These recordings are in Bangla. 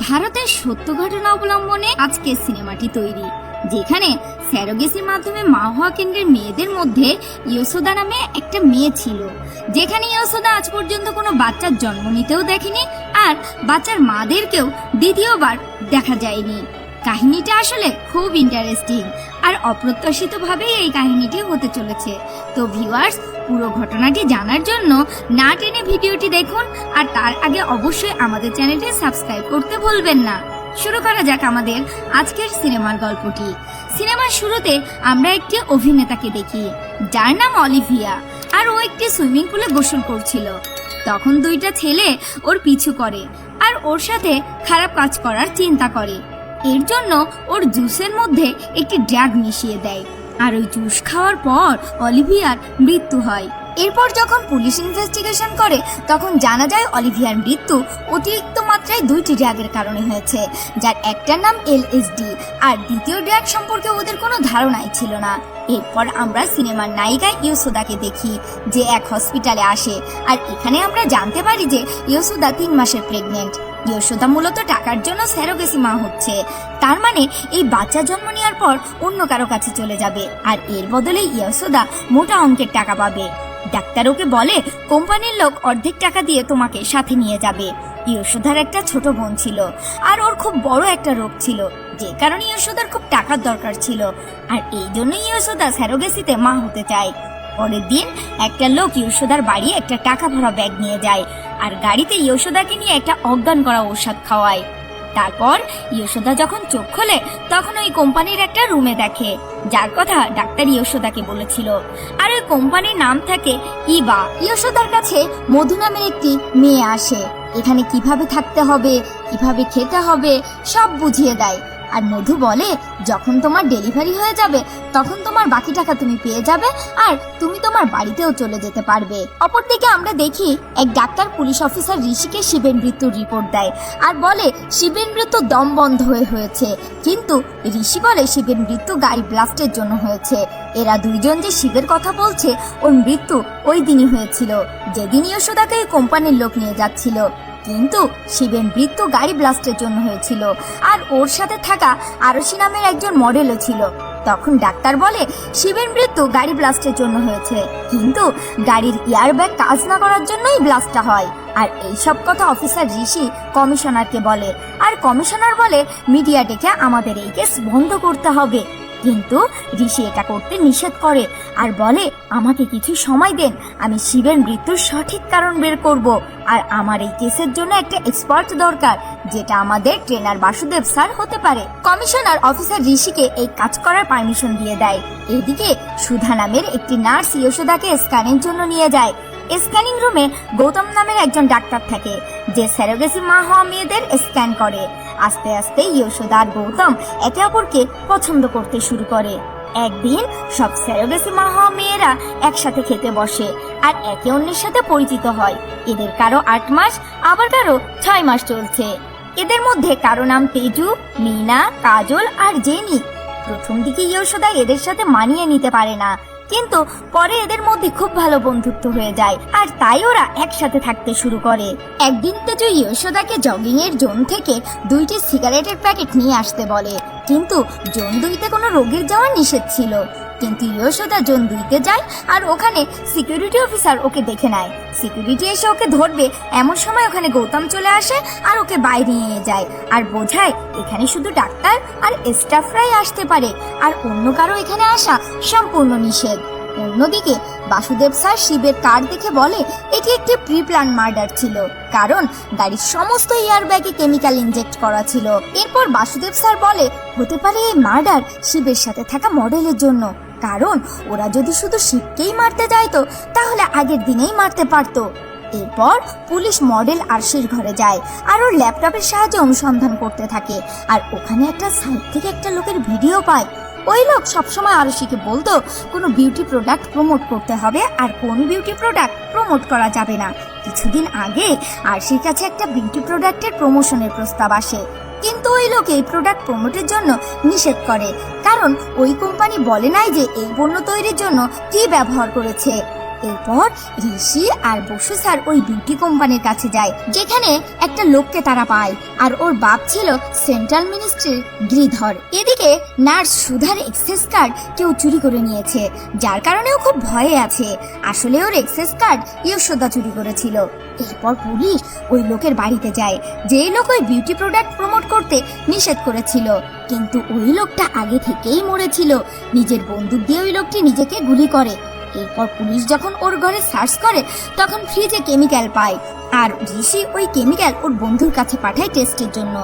ভারতের সত্য ঘটনা অবলম্বনে আজকে সিনেমাটি তৈরি, যেখানে স্যারোগেসির মাধ্যমে মা হওয়া কেন্দ্রের মেয়েদের মধ্যে ইয়োসোদা নামে একটা মেয়ে ছিল, যেখানে ইয়োসোদা আজ পর্যন্ত কোনো বাচ্চার জন্ম নিতেও দেখেনি আর বাচ্চার মাদেরকেও দ্বিতীয়বার দেখা যায়নি। কাহিনীটা আসলে খুব ইন্টারেস্টিং আর অপ্রত্যাশিতভাবেই এই কাহিনীটি হতে চলেছে। তো ভিউয়ার্স, পুরো ঘটনাটি জানার জন্য না টেনে ভিডিওটি দেখুন আর তার আগে অবশ্যই আমাদের চ্যানেলটি সাবস্ক্রাইব করতে ভুলবেন না। শুরু করা যাক আমাদের আজকের সিনেমার গল্পটি। সিনেমার শুরুতে আমরা একটি অভিনেতাকে দেখি যার নাম অলিভিয়া, আর ও একটি সুইমিং পুলে গোসল করছিল। তখন দুইটা ছেলে ওর পিছু করে আর ওর সাথে খারাপ কাজ করার চিন্তা করে। এর জন্য ওর জুসের মধ্যে একটি ড্রাগ মিশিয়ে দেয় আর ওই জুস খাওয়ার পর অলিভিয়ার মৃত্যু হয়। এরপর যখন পুলিশ ইনভেস্টিগেশন করে তখন জানা যায় অলিভিয়ার মৃত্যু অতিরিক্ত মাত্রায় দুইটি ড্রাগের কারণে হয়েছে, যার একটার নাম এলএসডি আর দ্বিতীয় ড্রাগ সম্পর্কে ওদের কোনো ধারণাই ছিল না। এরপর আমরা সিনেমার নায়িকা ইয়োসোদাকে দেখি, যে এক হসপিটালে আসে আর এখানে আমরা জানতে পারি যে ইয়োসোদা 3 মাসের প্রেগনেন্ট। ইয়োসোদা মূলত টাকার জন্য স্যারোগেসি মা হচ্ছে, তার মানে এই বাচ্চা জন্ম নেওয়ার পর অন্য কারো কাছে চলে যাবে আর এর বদলে ইয়োসোদা মোটা অঙ্কের টাকা পাবে। ডাক্তার ওকে বলে কোম্পানির লোক অর্ধেক টাকা দিয়ে তোমাকে সাথে নিয়ে যাবে। ইয়োসোদার একটা ছোট বোন ছিল আর ওর খুব বড় একটা রোগ ছিল, যে কারণে ইয়োসোদার খুব টাকার দরকার ছিল আর এই জন্যই ইয়োসোদা স্যারোগেসিতে মা হতে চায়। পরের দিন একটা লোক ইয়োসোদার বাড়ি একটা টাকা ভরা ব্যাগ নিয়ে যায় আর গাড়িতে ইয়োসোদাকে নিয়ে একটা অজ্ঞান করা ঔষধ খাওয়ায়। তারপর ইয়োসোদা যখন চোখ খোলে তখন ওই কোম্পানির একটা রুমে দেখে, যার কথা ডাক্তার ইয়োসোদাকে বলেছিল, আর ওই কোম্পানির নাম থাকে ইবা। ইয়োসোদার কাছে মধু নামের একটি মেয়ে আসে, এখানে কিভাবে থাকতে হবে, কিভাবে খেতে হবে সব বুঝিয়ে দেয়। আর মধু বলে যখন তোমার ডেলিভারি হয়ে যাবে তখন তোমার বাকি টাকা তুমি পেয়ে যাবে আর তুমি তোমার বাড়িতেও চলে যেতে পারবে। অপরদিকে আমরা দেখি এক ডাক্তার পুলিশ অফিসার ঋষিকে শিবের মৃত্যুর রিপোর্ট দেয় আর বলে শিবের মৃত্যু দম বন্ধ হয়েছে, কিন্তু ঋষি বলে শিবের মৃত্যু গাড়ি ব্লাস্টের জন্য হয়েছে। এরা দুইজন যে শিবের কথা বলছে ওর মৃত্যু ওই দিনই হয়েছিল যেদিন ইয়োসোদাকে কোম্পানির লোক নিয়ে যাচ্ছিল, কিন্তু শিবের মৃত্যু গাড়ি ব্লাস্টের জন্য হয়েছিল আর ওর সাথে থাকা আরশি নামের একজন মডেলও ছিল। তখন ডাক্তার বলে শিবের মৃত্যু গাড়ি ব্লাস্টের জন্য হয়েছে, কিন্তু গাড়ির এয়ারব্যাগ কাজ না করার জন্যই ব্লাস্টটা হয়। আর এই সব কথা অফিসার ঋষি কমিশনারকে বলে আর কমিশনার বলে মিডিয়া ডেকে আমাদের এই কেস বন্ধ করতে হবে, কিন্তু ঋষি এটা করতে নিষেধ করে আর বলে আমাকে কিছু সময় দেন, আমি শিবের মৃত্যুর সঠিক কারণ বের করব আর আমার এই কেসের জন্য একটা এক্সপার্ট দরকার, যেটা আমাদের ট্রেনার বাসুদেব স্যার হতে পারে। কমিশনার অফিসার ঋষিকে এই কাজ করার পারমিশন দিয়ে দেয়। এদিকে সুধা নামের একটি নার্স ইয়োসোদাকে স্ক্যানের জন্য নিয়ে যায়। স্ক্যানিং রুমে গৌতম নামের একজন ডাক্তার থাকে, যে স্যারোগেসি মা হওয়া মেয়েদের স্ক্যান করে। আস্তে আস্তে ইয়োসোদা আর গৌতম একে অপরকে পছন্দ করতে শুরু করে। একদিন সব স্যারোগেসি মা হওয়া মেয়েরা একসাথে খেতে বসে আর একে অন্যের সাথে পরিচিত হয়। এদের কারো 8 মাস আবার কারো 6 মাস চলছে। এদের মধ্যে কারো নাম তেজু, মিনা, কাজল আর জেনি। প্রথম দিকে ইয়োসোদা এদের সাথে মানিয়ে নিতে পারে না, কিন্তু পরে এদের মধ্যে খুব ভালো বন্ধুত্ব হয়ে যায় আর তাই ওরা একসাথে থাকতে শুরু করে। একদিন তেজু ইয়োসোদাকে জগিং এর জোন থেকে 2টি সিগারেটের প্যাকেট নিয়ে আসতে বলে, কিন্তু জোন 2তে কোনো রোগীর যাওয়া নিষেধ ছিল। কিন্তু ইয়োসোদা জোন 2তে যায় আর ওখানে সিকিউরিটি অফিসার ওকে দেখে নেয়। সিকিউরিটি এসে ওকে ধরবে এমন সময় ওখানে গৌতম চলে আসে আর ওকে বাইরে নিয়ে যায় আর বোঝায় এখানে শুধু ডাক্তার আর স্টাফরাই আসতে পারে আর অন্য কারো এখানে আসা সম্পূর্ণ নিষেধ। অন্যদিকে বাসুদেব স্যার শিবের কার দেখে বলে এটি একটি প্রি প্ল্যান মার্ডার ছিল, কারণ গাড়ির সমস্ত এয়ারব্যাগে কেমিক্যাল ইনজেক্ট করা ছিল। এরপর বাসুদেব স্যার বলে হতে পারে এই মার্ডার শিবের সাথে থাকা মডেলের জন্য, কারণ ওরা যদি শুধু শিবকেই মারতে চাইতো তাহলে আগের দিনেই মারতে পারতো। এরপর পুলিশ মডেল আরশির ঘরে যায় আর ওর ল্যাপটপের সাহায্যে অনুসন্ধান করতে থাকে আর ওখানে একটা সাইট থেকে একটা লোকের ভিডিও পায়। ওই লোক সবসময় আরশিকে বলতো কোনো বিউটি প্রোডাক্ট প্রমোট করতে হবে আর কোন বিউটি প্রোডাক্ট প্রমোট করা যাবে না। কিছুদিন আগে আরশির কাছে একটা বিউটি প্রোডাক্টের প্রমোশনের প্রস্তাব আসে, কিন্তু ওই লোক এই প্রোডাক্ট প্রমোটের জন্য নিষেধ করে, কারণ ওই কোম্পানি বলে নাই যে এই পণ্য তৈরির জন্য কি ব্যবহার করেছে। এরপর ঋষি আর বসু স্যার ওই বিউটি কোম্পানির কাছে যায়, যেখানে একটা লোককে তারা পায়, আর ওর বাপ ছিল সেন্ট্রাল মিনিস্ট্রির গিরিধর। এদিকে নার্স সুধার এক্সেস কার্ড কেউ চুরি করে নিয়েছে, যার কারণে ও খুব ভয়ে আছে। আসলে ওর এক্সেস কার্ড ইয়োশোদা চুরি করেছিল। এরপর পুলিশ ওই লোকের বাড়িতে যায়, যেই লোক ওই বিউটি প্রোডাক্ট প্রমোট করতে নিষেধ করেছিল, কিন্তু ওই লোকটা আগে থেকেই মরেছিল। নিজের বন্দুক দিয়ে ওই লোকটি নিজেকে গুলি করে। এরপর পুলিশ যখন ওর ঘরে সার্চ করে, তখন ফ্রিজে কেমিক্যাল পায়, আর ঋষি ওই কেমিক্যাল ওর বন্ধুর কাছে পাঠায় টেস্টের জন্য।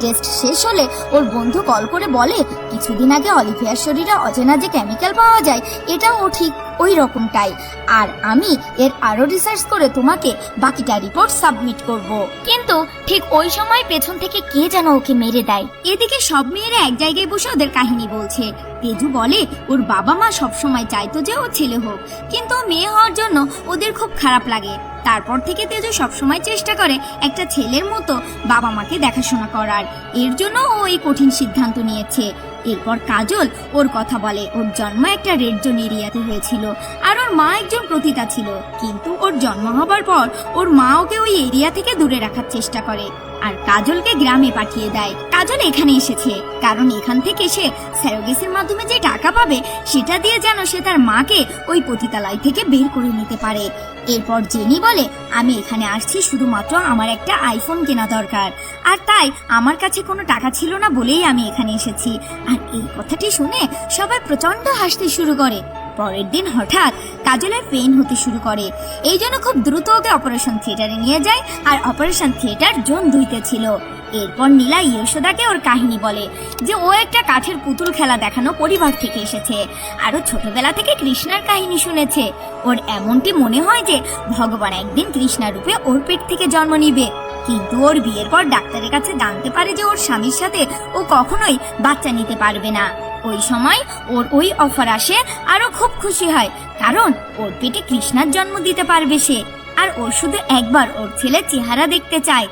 টেস্ট শেষ হলে ওর বন্ধু কল করে বলে, কিছুদিন আগে অলিভিয়ার শরীরে অচেনা যে কেমিক্যাল পাওয়া যায়, এটাও ও ঠিক ওই রকমটাই, আর আমি এর আরো রিসার্চ করে তোমাকে বাকিটা রিপোর্ট সাবমিট করব। কিন্তু ঠিক ওই সময় পেছন থেকে কে যেন ওকে মেরে দেয়। এদিকে সব মেয়েরা এক জায়গায় বসে ওদের কাহিনী বলছে। তেজু বলে ওর বাবা মা সবসময় চাইতো যে ও ছেলে হোক, কিন্তু মেয়ে হওয়ার জন্য ওদের খুব খারাপ লাগে। তারপর থেকে তেজু সবসময় চেষ্টা করে একটা ছেলের মতো বাবা মাকে দেখাশোনা করার, এর জন্য ও এই কঠিন সিদ্ধান্ত নিয়েছে। এরপর কাজল ওর কথা বলে, ওর জন্ম একটা রেড জোন এরিয়াতে হয়েছিল, আর ওর মা একজন পতিতা ছিল, কিন্তু ওর জন্ম হবার পর ওর মা ওকে ওই এরিয়া থেকে দূরে রাখার চেষ্টা করে, আর কাজলকে গ্রামে পাঠিয়ে দেয়। কাজল এখানে এসেছে কারণ এখান থেকে সে স্যারোগেসির মাধ্যমে যে টাকা পাবে, সেটা দিয়ে যেন সে তার মাকে ওই পতিতালয় থেকে বের করে নিতে পারে। এরপর জেনি বলে, আমি এখানে আসছি শুধুমাত্র আমার একটা আইফোন কেনা দরকার, আর তাই আমার কাছে কোনো টাকা ছিল না বলেই আমি এখানে এসেছি। আর এই কথাটি শুনে সবাই প্রচন্ড হাসতে শুরু করে। পরের দিন হঠাৎ কাজলের পেইন হতে শুরু করে, এই জন্য খুব দ্রুত ওকে অপারেশন থিয়েটারে নিয়ে যায়, আর অপারেশন থিয়েটার জোন 2-তে ছিল। এরপর নীলা ইয়োশোদাকে ওর কাহিনী বলে যে ও একটা কাঠের পুতুল খেলা দেখানো পরিবার থেকে এসেছে, আরও ছোটবেলা থেকে কৃষ্ণার কাহিনী শুনেছে। ওর এমনটি মনে হয় যে ভগবান একদিন কৃষ্ণা রূপে ওর পেট থেকে জন্ম নিবে, কিন্তু ওর বিয়ের পর ডাক্তারের কাছে জানতে পারে যে ওর স্বামীর সাথে ও কখনোই বাচ্চা নিতে পারবে না। ওই সময় ওর ওই অফার আসে, আরও খুব খুশি হয়, কারণ ওর পেটে কৃষ্ণার জন্ম দিতে পারবে সে, আর ও শুধু একবার ওর ছেলের চেহারা দেখতে চায়।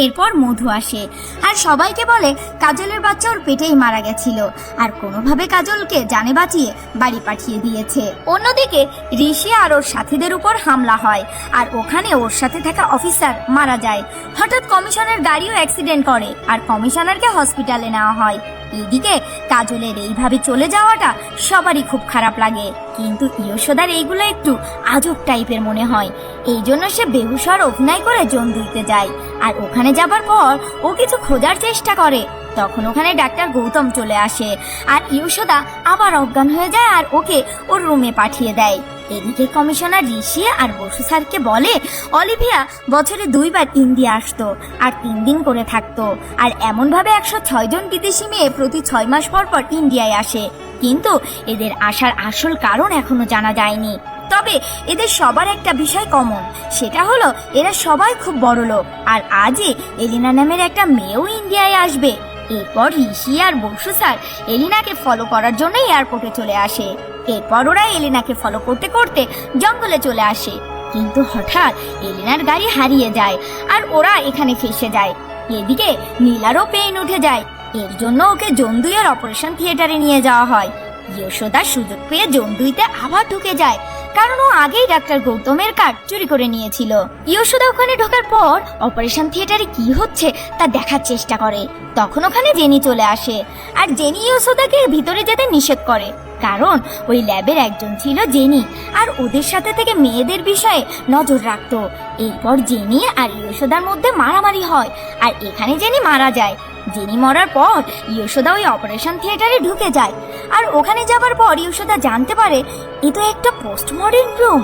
এরপর মধু আসে আর সবাইকে বলে কাজলের বাচ্চা ওর পেটেই মারা গেছিল, আর কোনোভাবে কাজলকে জানে বাঁচিয়ে বাড়ি পাঠিয়ে দিয়েছে। অন্যদিকে ঋষি আর ওর সাথীদের উপর হামলা হয়, আর ওখানে ওর সাথে থাকা অফিসার মারা যায়। হঠাৎ কমিশনার গাড়িও অ্যাক্সিডেন্ট করে, আর কমিশনারকে হসপিটালে নেওয়া হয়। এদিকে কাজলের এইভাবে চলে যাওয়াটা সবারই খুব খারাপ লাগে, কিন্তু ইয়োশোদার এইগুলো একটু আজব টাইপের মনে হয়। এই জন্য সে বেহুশ হওয়ার অভিনয় করে জোন 2-তে যায়, আর ওখানে যাবার পর ও কিছু খোঁজার চেষ্টা করে। তখন ওখানে ডাক্তার গৌতম চলে আসে, আর ইয়োশোদা আবার অজ্ঞান হয়ে যায়, আর ওকে ওর রুমে পাঠিয়ে দেয়। এদিকে কমিশনার ঋষি আর বসু স্যারকে বলে অলিভিয়া বছরে 2বার ইন্ডিয়া আসতো, আর 3 দিন করে থাকতো, আর এমনভাবে 106 জন বিদেশি মেয়ে প্রতি 6 মাস পর পর ইন্ডিয়ায় আসে, কিন্তু এদের আসার আসল কারণ এখনো জানা যায়নি। তবে এদের সবার একটা বিষয় কমন, সেটা হলো এরা সবাই খুব বড় লোক, আর আজই এলিনা নামের একটা মেয়েও ইন্ডিয়ায় আসবে। এরপর ঋষি আর বসু স্যার এলিনাকে ফলো করার জন্য এয়ারপোর্টে চলে আসে। এরপর ওরা এলিনাকে ফলো করতে করতে জঙ্গলে চলে আসে, কিন্তু হঠাৎ এলিনার গাড়ি হারিয়ে যায়, আর ওরা এখানে ফেসে যায়। এদিকে নীলারও পেইন উঠে যায়, এর জন্য ওকে জোন 2-এর অপারেশন থিয়েটারে নিয়ে যাওয়া হয়। ইয়োশোদা সুযোগ পেয়ে জোন 2-তে আবার ঢুকে যায়, কারণ ও আগেই ডাক্তার গৌতমের কার্ড চুরি করে নিয়েছিল। ইয়োশোদা ওখানে ঢোকার পর অপারেশন থিয়েটারে কি হচ্ছে তা দেখার চেষ্টা করে। তখন ওখানে জেনি চলে আসে, আর জেনি ইয়োশোদাকে ভিতরে যেতে নিষেধ করে, কারণ ওই ল্যাবের একজন ছিল জেনি, আর ওদের সাথে থেকে মেয়েদের বিষয়ে নজর রাখতো। এরপর জেনি আর ইয়োশোদার মধ্যে মারামারি হয়, আর এখানে জেনি মারা যায়। জেনি মরার পর ইয়োশোদা ওই অপারেশন থিয়েটারে ঢুকে যায়, আর ওখানে যাবার পর ইয়োশোদা জানতে পারে এ তো একটা পোস্টমর্টেম রুম,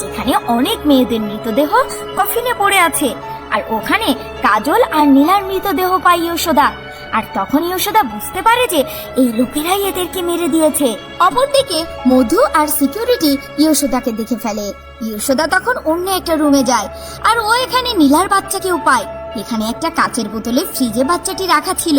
যেখানে অনেক মেয়েদের মৃতদেহ কফিনে পড়ে আছে, আর ওখানে কাজল আর নীলার মৃতদেহ পায় ইয়োশোদা। আর তখন ইয়োশোদা বুঝতে পারে যে এই লোকেরাই এদেরকে মেরে দিয়েছে। অপরদিকে মধু আর সিকিউরিটি ইয়োশোদাকে দেখে ফেলে। ইয়োশোদা তখন অন্য একটা রুমে যায়, আর ও এখানে নীলার বাচ্চাকেও পায়। এখানে একটা কাচের বোতলে ফ্রিজে বাচ্চাটি রাখা ছিল,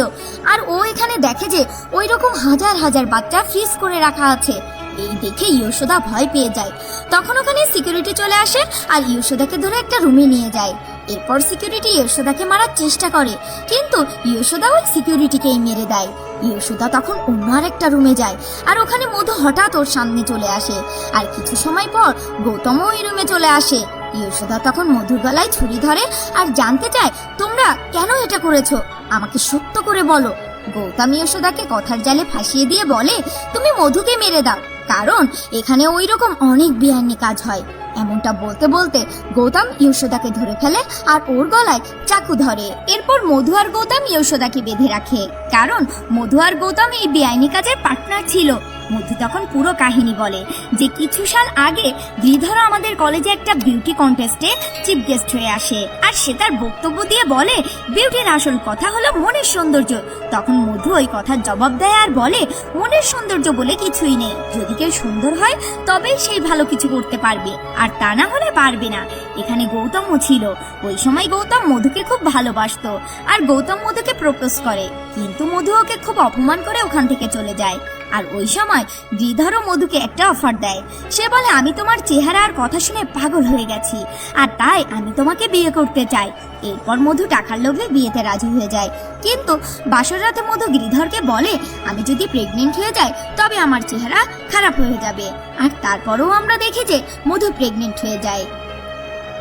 আর ও এখানে দেখে যে ওই রকম হাজার হাজার বাচ্চা ফ্রিজ করে রাখা আছে। এই দেখে ইয়োশোদা ভয় পেয়ে যায়। তখন ওখানে সিকিউরিটি চলে আসে, আর ইয়োশোদাকে ধরে একটা রুমে নিয়ে যায়। এরপর সিকিউরিটি ইয়োশোদাকে মারার চেষ্টা করে, কিন্তু ইয়োশোদা ওই সিকিউরিটিকেই মেরে দেয়। ইয়োশোদা তখন অন্য আরেকটা রুমে যায়, আর ওখানে মধু হঠাৎ ওর সামনে চলে আসে। আর কিছু সময় পর গৌতমও ওই রুমে চলে আসে। ইয়োশোদা তখন মধুর গলায় ছুরি ধরে আর জানতে চায়, তোমরা কেন এটা করেছো, আমাকে সত্য করে বলো। গৌতম ইয়োশোদাকে কথার জালে ফাঁসিয়ে দিয়ে বলে, তুমি মধুকে মেরে দাও, কারণ এখানে ওই রকম অনেক বেআইনি কাজ হয়। এমনটা বলতে বলতে গৌতম ইয়োশোদাকে ধরে ফেলে আর ওর গলায় চাকু ধরে। এরপর মধু আর গৌতম ইয়োশোদাকে বেঁধে রাখে, কারণ মধু আর গৌতম এই বেআইনি কাজের পার্টনার ছিল। মধু তখন পুরো কাহিনী বলে যে কিছু সাল আগে গিরিধর আমাদের কলেজে একটা বিউটি কন্টেস্টে চিফ গেস্ট হয়ে আসে, আর সে তার বক্তব্য দিয়ে বলে বিউটির আসল কথা হলো মনের সৌন্দর্য। তখন মধু ওই কথার জবাব দেয় আর বলে, মনের সৌন্দর্য বলে কিছুই নেই, যদি কেউ সুন্দর হয় তবেই সেই ভালো কিছু করতে পারবে, আর তা না হলে পারবে না। এখানে গৌতমও ছিল। ওই সময় গৌতম মধুকে খুব ভালোবাসতো, আর গৌতম মধুকে প্রপোজ করে, কিন্তু মধু ওকে খুব অপমান করে ওখান থেকে চলে যায়। আর ওই সময় গিরিধরও মধুকে একটা অফার দেয়। সে বলে, আমি তোমার চেহারা আর কথা শুনে পাগল হয়ে গেছি, আর তাই আমি তোমাকে বিয়ে করতে চাই। এরপর মধু টাকার লোভে বিয়েতে রাজি হয়ে যায়, কিন্তু বাসর রাতে মধু গিরিধরকে বলে, আমি যদি প্রেগনেন্ট হয়ে যাই তবে আমার চেহারা খারাপ হয়ে যাবে। আর তারপরেও আমরা দেখি যে মধু প্রেগনেন্ট হয়ে যায়।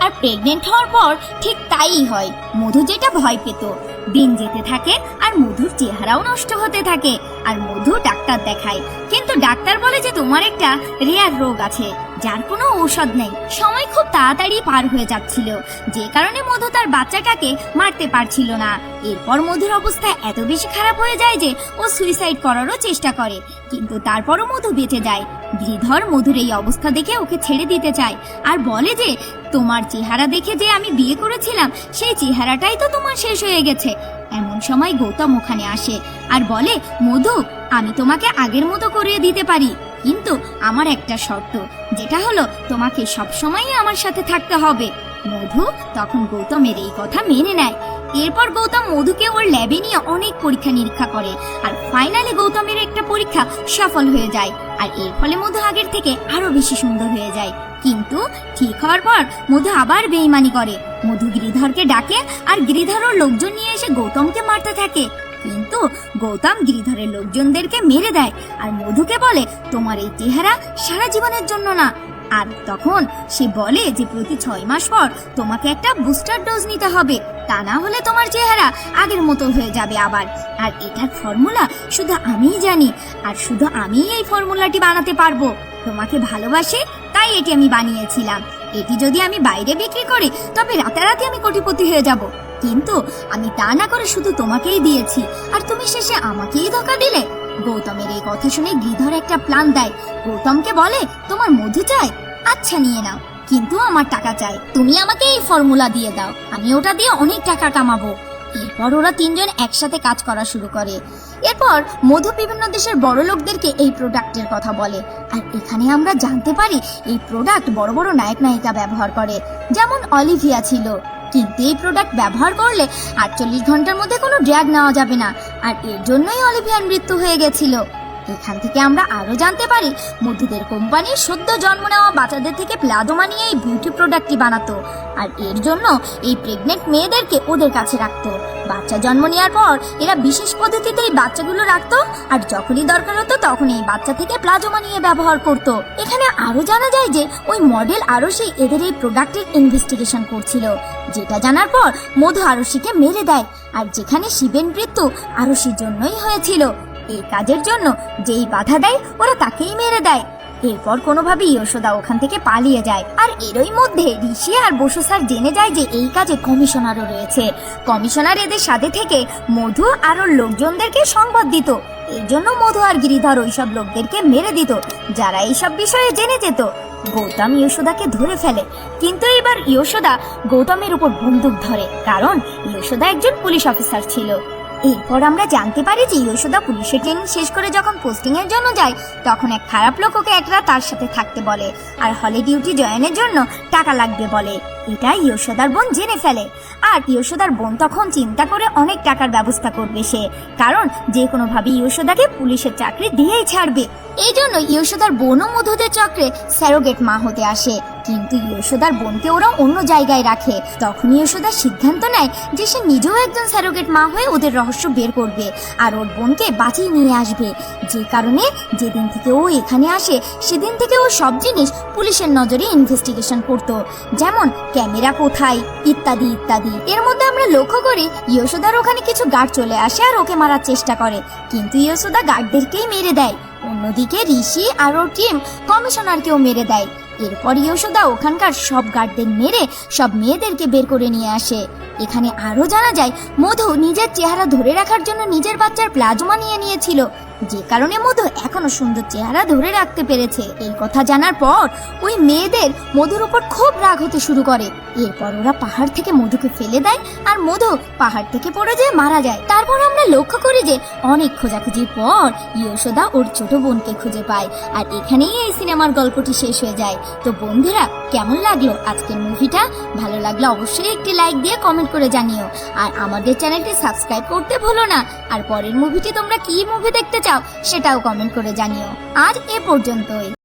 আর প্রেগনেন্ট হওয়ার পর ঠিক তাই হয়। মধু যেটা ভয় পেত, দিন যেতে থাকে আর মধুর চেহারাও নষ্ট হতে থাকে। আর মধু ডাক্তার দেখায়, কিন্তু ডাক্তার বলে যে তোমার একটা রেয়ার রোগ আছে যার কোনো ঔষধ নেই। সময় খুব তাড়াতাড়ি পার হয়ে যাচ্ছিল, যে কারণে মধু তার বাচ্চাটাকে মারতে পারছিল না। এরপর মধুর অবস্থা এত বেশি খারাপ হয়ে যায় যে ও সুইসাইড করারও চেষ্টা করে, কিন্তু তারপরও মধু বেঁচে যায়। গিরিধর মধুর এই অবস্থা দেখে ওকে ছেড়ে দিতে চায় আর বলে যে তোমার চেহারা দেখে যে আমি বিয়ে করেছিলাম সেই চেহারাটাই তো তোমার শেষ হয়ে গেছে। এমন সময় গৌতম ওখানে আসে আর বলে, মধু আমি তোমাকে আগের মতো করিয়ে দিতে পারি, কিন্তু আমার একটা শর্ত, যেটা হলো তোমাকে সবসময়ই আমার সাথে থাকতে হবে। মধু তখন গৌতমের এই কথা মেনে নেয়। এরপর গৌতম মধুকে ওর ল্যাবে নিয়ে অনেক পরীক্ষা নিরীক্ষা করে, আর ফাইনালি গৌতমের একটা পরীক্ষা সফল হয়ে যায়। আর এর ফলে মধু আগের থেকে আরো বেশি সুন্দর হয়ে যায়। কিন্তু ঠিক হওয়ার পর মধু আবার বেইমানি করে। মধু গিরিধরকে ডাকে আর গিরিধর ওর লোকজন নিয়ে এসে গৌতমকে মারতে থাকে, কিন্তু গৌতম গিরিধরের লোকজনদেরকে মেরে দেয় আর মধুকে বলে, তোমার এই চেহারা সারা জীবনের জন্য না। আর তখন সে বলে যে প্রতি 6 মাস পর তোমাকে একটা বুস্টার ডোজ নিতে হবে, তা না হলে তোমার চেহারা আগের মতো হয়ে যাবে আবার। আর এটার ফর্মুলা শুধু আমিই জানি, আর শুধু আমিই এই ফর্মুলাটি বানাতে পারবো। তোমাকে ভালোবাসি তাই এটি আমি বানিয়েছিলাম। এটি যদি আমি বাইরে বিক্রি করি তবে রাতারাতি আমি কোটিপতি হয়ে যাব, কিন্তু আমি তা না করে শুধু তোমাকেই দিয়েছি, আর তুমি শেষে আমাকেই ধোঁকা দিলে। গৌতমের এই কথা শুনে গিরিধর একটা প্ল্যান দেয়। গৌতমকে বলে, তোমার মধু চাই, আচ্ছা নিয়ে নাও, কিন্তু আমার টাকা চাই। তুমি আমাকে এই ফর্মুলা দিয়ে দাও, আমি ওটা দিয়ে অনেক টাকা কামাবো। এরপর ওরা তিনজন একসাথে কাজ করা শুরু করে। এরপর মধু বিভিন্ন দেশের বড় লোকদেরকে এই প্রোডাক্টের কথা বলে, আর এখানে আমরা জানতে পারি এই প্রোডাক্ট বড় বড় নায়ক নায়িকা ব্যবহার করে, যেমন অলিভিয়া ছিল। কিন্তু এই প্রোডাক্ট ব্যবহার করলে 48 ঘন্টার মধ্যে কোনো ড্রাগ নেওয়া যাবে না, আর এর জন্যই অলিভিয়ার মৃত্যু হয়ে গেছিল। এখান থেকে আমরা আরো জানতে পারি মধুদের কোম্পানি সদ্য জন্ম নেওয়া বাচ্চাদের থেকে প্লাজমা নিয়ে এই বিউটি প্রোডাক্টটি বানাতো, আর এর জন্য এই প্রেগনেন্ট মেয়েদেরকে ওদের কাছে রাখতো। বাচ্চা জন্ম নেওয়ার পর এরা বিশেষ পদ্ধতিতে এই বাচ্চাগুলো রাখতো, আর যখনই দরকার হতো তখন এই বাচ্চা থেকে প্লাজমা নিয়ে ব্যবহার করতো। এখানে আরো জানা যায় যে ওই মডেল আরশি এদের এই প্রোডাক্টের ইনভেস্টিগেশন করছিল, যেটা জানার পর মধু আরশিকে মেরে দেয়। আর যেখানে শিবের মৃত্যু আরশির জন্যই হয়েছিল, এই কাজের জন্য যেই বাধা দেয় ওরা তাকেই মেরে দেয়। এরপর কোনোভাবে ইয়োশোদা ওখান থেকে পালিয়ে যায়, আর এরই মধ্যে ঋষি আর বসু স্যার জেনে যায় যে এই কাজে কমিশনারও রয়েছে। কমিশনার এদের সাথে থেকে মধু আর ওর লোকজনদেরকে সংবাদ দিত। এই জন্য মধু আর গিরিধর ওইসব লোকদেরকে মেরে দিত যারা এইসব বিষয়ে জেনে যেত। গৌতম ইয়োশোদাকে ধরে ফেলে, কিন্তু এবার ইয়োশোদা গৌতমের উপর বন্দুক ধরে, কারণ ইয়োশোদা একজন পুলিশ অফিসার ছিল। এরপর আমরা জানতে পারি যে ইয়োশোদা পুলিশের ট্রেনিং শেষ করে যখন পোস্টিং এর জন্য যায়, তখন এক খারাপ লোক ওকে এক রাত তার সাথে থাকতে বলে, আর হলে ডিউটি জয়েনের জন্য টাকা লাগবে বলে। এটা ইয়োশোদার বোন জেনে ফেলে, আর ইয়োশোদার বোন তখন চিন্তা করে অনেক টাকার ব্যবস্থা করবে সে, কারণ যে কোনো ভাবে ইয়োশোদাকে পুলিশের চাকরি দিয়েই ছাড়বে। এই জন্য ইয়োশোদার বোনও মধুদের চক্রে স্যারোগেট মা হতে আসে। কিন্তু ইয়োশোদার বোনকে ওরা অন্য জায়গায় রাখে। তখন ইয়োশোদা সিদ্ধান্ত নেয় যে সে নিজেও একজন স্যারোগেট মা হয়ে ওদের রহস্য বের করবে আর ওর বোনকে বাঁচিয়ে নিয়ে আসবে। যে কারণে যেদিন থেকে ও এখানে আসে সেদিন থেকে ও সব জিনিস পুলিশের নজরে ইনভেস্টিগেশন করতো, যেমন ক্যামেরা কোথায় ইত্যাদি ইত্যাদি। এর মধ্যে আমরা লক্ষ্য করি ইয়োশোদার ওখানে কিছু গার্ড চলে আসে আর ওকে মারার চেষ্টা করে, কিন্তু ইয়োশোদা গার্ডদেরকেই মেরে দেয়। অন্যদিকে ঋষি আর ওর টিম কমিশনারকেও মেরে দেয়। এরপর ইয়োশোদা ওখানকার সব গার্ডদের মেরে সব মেয়েদেরকে বের করে নিয়ে আসে। এখানে আরো জানা যায় মধু নিজের চেহারা ধরে রাখার জন্য নিজের বাচ্চার প্লাজমা নিয়ে নিয়েছিল, যে কারণে মধু এখনো সুন্দর চেহারা ধরে রাখতে পেরেছে। এই কথা জানার পর ওই মেয়েদের মধুর উপর খুব রাগ হতে শুরু করে। এরপর ওরা পাহাড় থেকে মধুকে ফেলে দেয় আর মধু পাহাড় থেকে পড়ে যেয়ে মারা যায়। তারপর আমরা লক্ষ্য করি যে অনেক খোঁজাখুঁজির পর ইয়োশোদা ওর ছোট বোনকে খুঁজে পায়। আর এখানেই এই সিনেমার গল্পটি শেষ হয়ে যায়। তো বন্ধুরা, কেমন লাগলো আজকের মুভিটা? ভালো লাগলে অবশ্যই একটি লাইক দিয়ে কমেন্ট করে জানিও। আর আমাদের চ্যানেলটি সাবস্ক্রাইব করতে ভুলো না। আর পরের মুভিটি তোমরা কি মুভি দেখতে চাও সেটাও কমেন্ট করে জানিও। আজ এ পর্যন্তই।